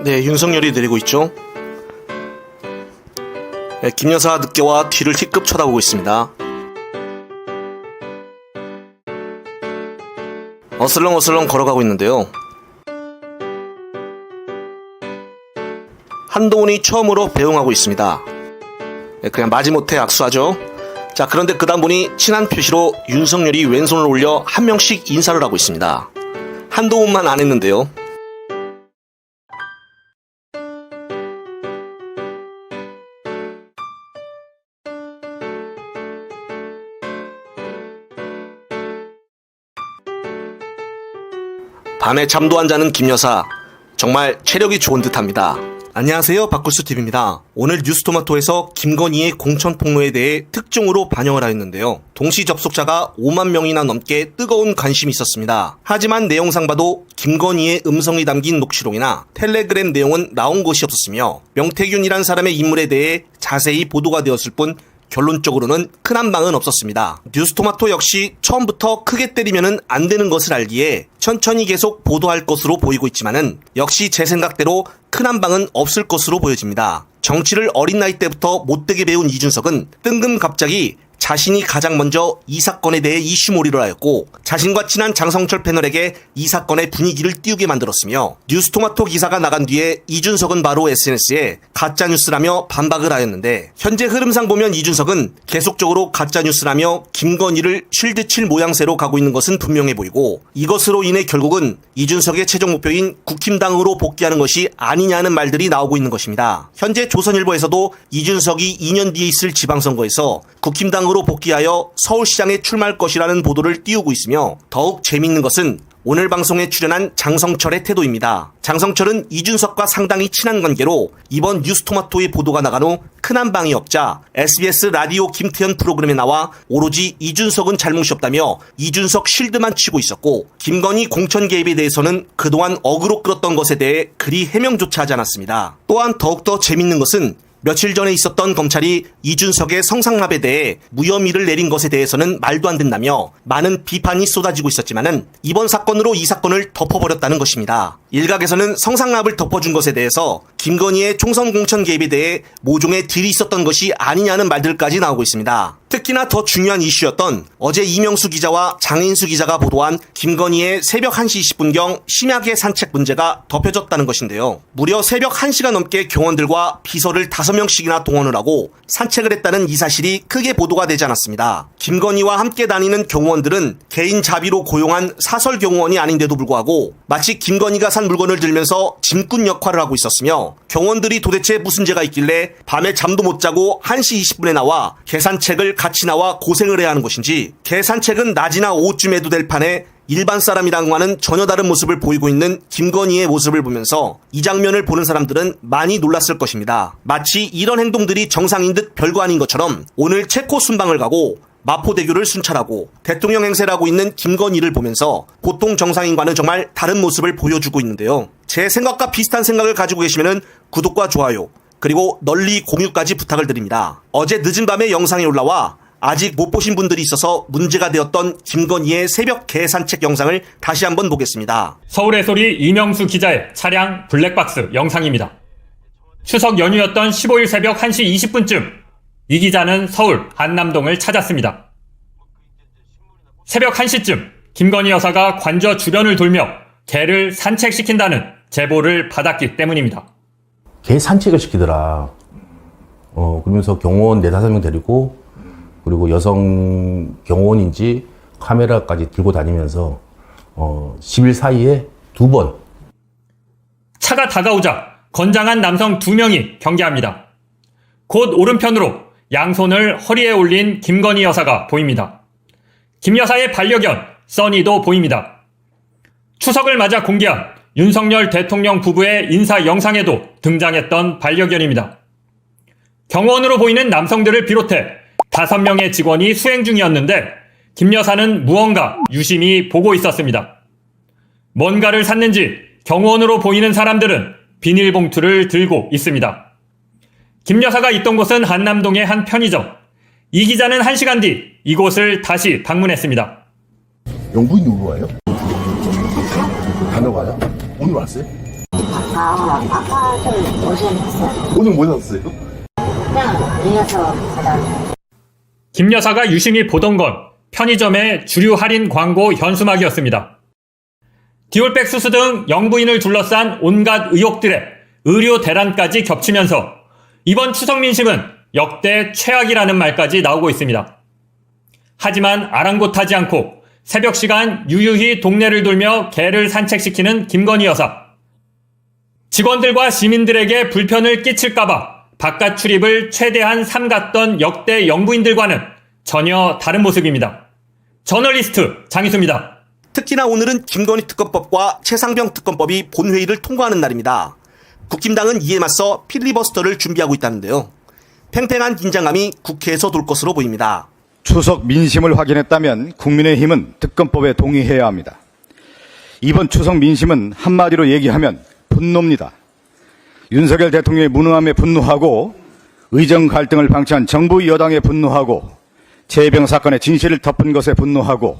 네, 윤석열이 내리고 있죠. 네, 김 여사 늦게와 뒤를 희끗 쳐다보고 있습니다. 어슬렁어슬렁 걸어가고 있는데요. 한동훈이 처음으로 배웅하고 있습니다. 네, 그냥 마지못해 악수하죠. 자, 그런데 그 다음 보니 친한 표시로 윤석열이 왼손을 올려 한 명씩 인사를 하고 있습니다. 한동훈만 안 했는데요. 밤에 잠도 안 자는 김 여사, 정말 체력이 좋은 듯합니다. 안녕하세요, 박구스TV입니다. 오늘 뉴스토마토에서 김건희의 공천 폭로에 대해 특종으로 반영을 하였는데요. 동시 접속자가 5만 명이나 넘게 뜨거운 관심이 있었습니다. 하지만 내용상 봐도 김건희의 음성이 담긴 녹취록이나 텔레그램 내용은 나온 것이 없었으며 명태균이란 사람의 인물에 대해 자세히 보도가 되었을 뿐 결론적으로는 큰 한방은 없었습니다. 뉴스토마토 역시 처음부터 크게 때리면 안 되는 것을 알기에 천천히 계속 보도할 것으로 보이고 있지만은 역시 제 생각대로 큰 한방은 없을 것으로 보여집니다. 정치를 어린 나이 때부터 못되게 배운 이준석은 뜬금 갑자기 자신이 가장 먼저 이 사건에 대해 이슈몰이를 하였고 자신과 친한 장성철 패널에게 이 사건의 분위기를 띄우게 만들었으며 뉴스토마토 기사가 나간 뒤에 이준석은 바로 SNS에 가짜뉴스라며 반박을 하였는데 현재 흐름상 보면 이준석은 계속적으로 가짜뉴스라며 김건희를 쉴드칠 모양새로 가고 있는 것은 분명해 보이고 이것으로 인해 결국은 이준석의 최종 목표인 국힘당으로 복귀하는 것이 아니냐는 말들이 나오고 있는 것입니다. 현재 조선일보에서도 이준석이 2년 뒤에 있을 지방선거에서 국힘당으로 복귀하여 서울시장에 출마할 것이라는 보도를 띄우고 있으며 더욱 재미있는 것은 오늘 방송에 출연한 장성철의 태도입니다. 장성철은 이준석과 상당히 친한 관계로 이번 뉴스토마토의 보도가 나간 후 큰 한방이 없자 SBS 라디오 김태현 프로그램에 나와 오로지 이준석은 잘못이 없다며 이준석 실드만 치고 있었고 김건희 공천 개입에 대해서는 그동안 어그로 끌었던 것에 대해 그리 해명조차 하지 않았습니다. 또한 더욱더 재밌는 것은 며칠 전에 있었던 검찰이 이준석의 성상납에 대해 무혐의를 내린 것에 대해서는 말도 안 된다며 많은 비판이 쏟아지고 있었지만은 이번 사건으로 이 사건을 덮어버렸다는 것입니다. 일각에서는 성상납을 덮어준 것에 대해서 김건희의 총선 공천 개입에 대해 모종의 딜이 있었던 것이 아니냐는 말들까지 나오고 있습니다. 특히나 더 중요한 이슈였던 어제 이명수 기자와 장인수 기자가 보도한 김건희의 새벽 1시 20분경 심야계 산책 문제가 덮여졌다는 것인데요. 무려 새벽 1시가 넘게 경원들과 비서를 5명씩이나 동원을 하고 산책을 했다는 이 사실이 크게 보도가 되지 않았습니다. 김건희와 함께 다니는 경호원들은 개인 자비로 고용한 사설 경호원이 아닌데도 불구하고 마치 김건희가 산 물건을 들면서 짐꾼 역할을 하고 있었으며 경호원들이 도대체 무슨 죄가 있길래 밤에 잠도 못 자고 1시 20분에 나와 개산책을 같이 나와 고생을 해야 하는 것인지 개산책은 낮이나 오후쯤 해도 될 판에 일반 사람이랑과는 전혀 다른 모습을 보이고 있는 김건희의 모습을 보면서 이 장면을 보는 사람들은 많이 놀랐을 것입니다. 마치 이런 행동들이 정상인 듯 별거 아닌 것처럼 오늘 체코 순방을 가고 마포대교를 순찰하고 대통령 행세를 하고 있는 김건희를 보면서 보통 정상인과는 정말 다른 모습을 보여주고 있는데요. 제 생각과 비슷한 생각을 가지고 계시면 구독과 좋아요 그리고 널리 공유까지 부탁을 드립니다. 어제 늦은 밤에 영상이 올라와 아직 못 보신 분들이 있어서 문제가 되었던 김건희의 새벽 개산책 영상을 다시 한번 보겠습니다. 서울의 소리 이명수 기자의 차량 블랙박스 영상입니다. 추석 연휴였던 15일 새벽 1시 20분쯤 이 기자는 서울 한남동을 찾았습니다. 새벽 1시쯤 김건희 여사가 관저 주변을 돌며 개를 산책시킨다는 제보를 받았기 때문입니다. 개 산책을 시키더라. 그러면서 경호원 4-5명 데리고 그리고 여성 경호원인지 카메라까지 들고 다니면서 10일 사이에 2번. 차가 다가오자 건장한 남성 2명이 경계합니다. 곧 오른편으로 양손을 허리에 올린 김건희 여사가 보입니다. 김 여사의 반려견 써니도 보입니다. 추석을 맞아 공개한 윤석열 대통령 부부의 인사 영상에도 등장했던 반려견입니다. 경호원으로 보이는 남성들을 비롯해 5명의 직원이 수행 중이었는데 김 여사는 무언가 유심히 보고 있었습니다. 뭔가를 샀는지 경호원으로 보이는 사람들은 비닐봉투를 들고 있습니다. 김 여사가 있던 곳은 한남동의 한 편의점. 이 기자는 1시간 뒤 이곳을 다시 방문했습니다. 영부인이 오늘 와요? 다녀가요? 오늘 왔어요? 아까 좀 오시겠어요? 오늘 뭐 샀어요? 그냥 밀려서 가다. 김 여사가 유심히 보던 건 편의점의 주류 할인 광고 현수막이었습니다. 디올백 수수 등 영부인을 둘러싼 온갖 의혹들에 의료 대란까지 겹치면서 이번 추석 민심은 역대 최악이라는 말까지 나오고 있습니다. 하지만 아랑곳하지 않고 새벽 시간 유유히 동네를 돌며 개를 산책시키는 김건희 여사. 직원들과 시민들에게 불편을 끼칠까봐 바깥 출입을 최대한 삼갔던 역대 영부인들과는 전혀 다른 모습입니다. 저널리스트 장희수입니다. 특히나 오늘은 김건희 특검법과 최상병 특검법이 본회의를 통과하는 날입니다. 국힘당은 이에 맞서 필리버스터를 준비하고 있다는데요. 팽팽한 긴장감이 국회에서 돌 것으로 보입니다. 추석 민심을 확인했다면 국민의힘은 특검법에 동의해야 합니다. 이번 추석 민심은 한마디로 얘기하면 분노입니다. 윤석열 대통령의 무능함에 분노하고 의정 갈등을 방치한 정부 여당에 분노하고 재해병 사건의 진실을 덮은 것에 분노하고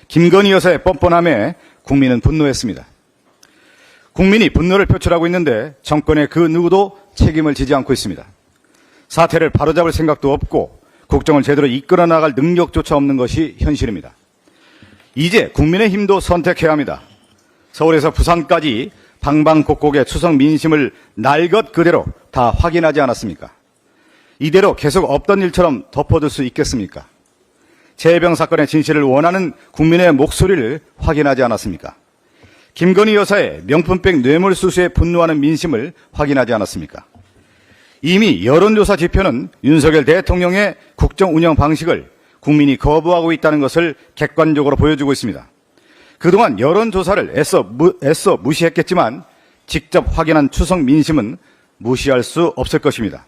김건희 여사의 뻔뻔함에 국민은 분노했습니다. 국민이 분노를 표출하고 있는데 정권의 그 누구도 책임을 지지 않고 있습니다. 사태를 바로잡을 생각도 없고 국정을 제대로 이끌어 나갈 능력조차 없는 것이 현실입니다. 이제 국민의힘도 선택해야 합니다. 서울에서 부산까지 방방곡곡의 추석 민심을 날 것 그대로 다 확인하지 않았습니까? 이대로 계속 없던 일처럼 덮어둘 수 있겠습니까? 재해병 사건의 진실을 원하는 국민의 목소리를 확인하지 않았습니까? 김건희 여사의 명품백 뇌물수수에 분노하는 민심을 확인하지 않았습니까? 이미 여론조사 지표는 윤석열 대통령의 국정 운영 방식을 국민이 거부하고 있다는 것을 객관적으로 보여주고 있습니다. 그동안 여론조사를 애써 무시했겠지만 직접 확인한 추석 민심은 무시할 수 없을 것입니다.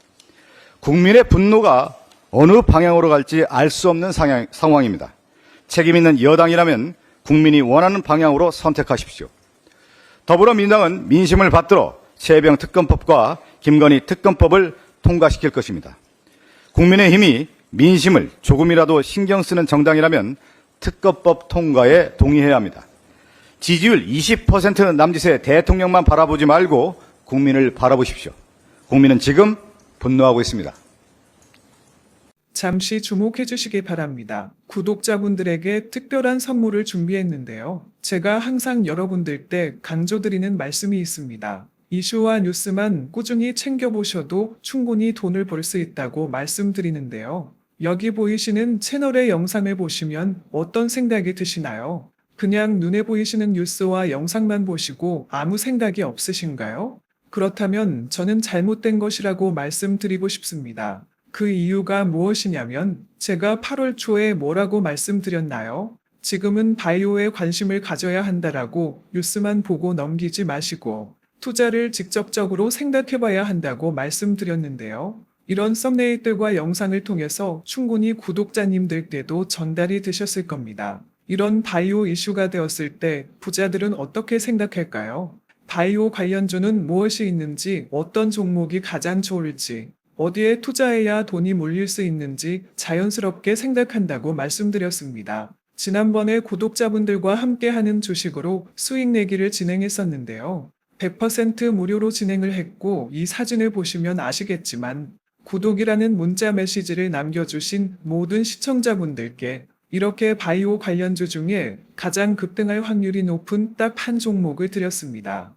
국민의 분노가 어느 방향으로 갈지 알 수 없는 상황입니다. 책임 있는 여당이라면 국민이 원하는 방향으로 선택하십시오. 더불어민주당은 민심을 받들어 재해병 특검법과 김건희 특검법을 통과시킬 것입니다. 국민의힘이 민심을 조금이라도 신경 쓰는 정당이라면 특검법 통과에 동의해야 합니다. 지지율 20% 남짓의 대통령만 바라보지 말고 국민을 바라보십시오. 국민은 지금 분노하고 있습니다. 잠시 주목해 주시기 바랍니다. 구독자분들에게 특별한 선물을 준비했는데요. 제가 항상 여러분들 때 강조드리는 말씀이 있습니다. 이슈와 뉴스만 꾸준히 챙겨보셔도 충분히 돈을 벌 수 있다고 말씀드리는데요. 여기 보이시는 채널의 영상을 보시면 어떤 생각이 드시나요? 그냥 눈에 보이시는 뉴스와 영상만 보시고 아무 생각이 없으신가요? 그렇다면 저는 잘못된 것이라고 말씀드리고 싶습니다. 그 이유가 무엇이냐면 제가 8월 초에 뭐라고 말씀드렸나요? 지금은 바이오에 관심을 가져야 한다라고 뉴스만 보고 넘기지 마시고 투자를 직접적으로 생각해봐야 한다고 말씀드렸는데요. 이런 썸네일들과 영상을 통해서 충분히 구독자님들께도 전달이 되셨을 겁니다. 이런 바이오 이슈가 되었을 때 부자들은 어떻게 생각할까요? 바이오 관련주는 무엇이 있는지, 어떤 종목이 가장 좋을지, 어디에 투자해야 돈이 몰릴 수 있는지 자연스럽게 생각한다고 말씀드렸습니다. 지난번에 구독자분들과 함께하는 주식으로 수익 내기를 진행했었는데요. 100% 무료로 진행을 했고 이 사진을 보시면 아시겠지만 구독이라는 문자 메시지를 남겨주신 모든 시청자분들께 이렇게 바이오 관련주 중에 가장 급등할 확률이 높은 딱 한 종목을 드렸습니다.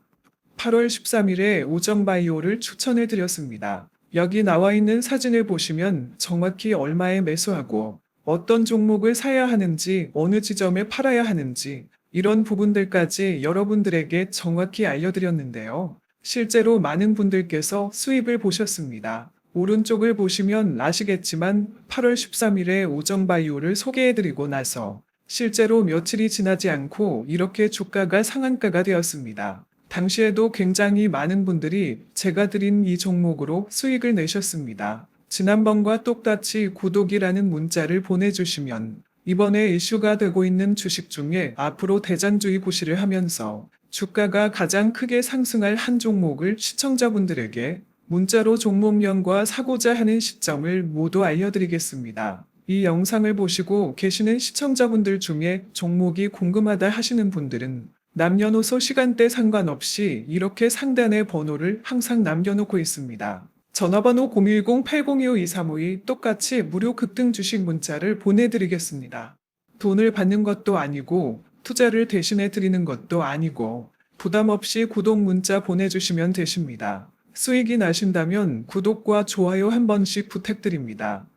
8월 13일에 우정바이오를 추천해 드렸습니다. 여기 나와 있는 사진을 보시면 정확히 얼마에 매수하고 어떤 종목을 사야 하는지 어느 지점에 팔아야 하는지 이런 부분들까지 여러분들에게 정확히 알려드렸는데요. 실제로 많은 분들께서 수입을 보셨습니다. 오른쪽을 보시면 아시겠지만 8월 13일에 우정바이오를 소개해드리고 나서 실제로 며칠이 지나지 않고 이렇게 주가가 상한가가 되었습니다. 당시에도 굉장히 많은 분들이 제가 드린 이 종목으로 수익을 내셨습니다. 지난번과 똑같이 구독이라는 문자를 보내주시면 이번에 이슈가 되고 있는 주식 중에 앞으로 대장주의 구실을 하면서 주가가 가장 크게 상승할 한 종목을 시청자분들에게 문자로 종목명과 사고자 하는 시점을 모두 알려드리겠습니다. 이 영상을 보시고 계시는 시청자분들 중에 종목이 궁금하다 하시는 분들은 남녀노소 시간대 상관없이 이렇게 상단에 번호를 항상 남겨놓고 있습니다. 전화번호 010-8025-2352 똑같이 무료 급등 주식 문자를 보내드리겠습니다. 돈을 받는 것도 아니고 투자를 대신해 드리는 것도 아니고 부담 없이 구독 문자 보내주시면 되십니다. 수익이 나신다면 구독과 좋아요 한 번씩 부탁드립니다.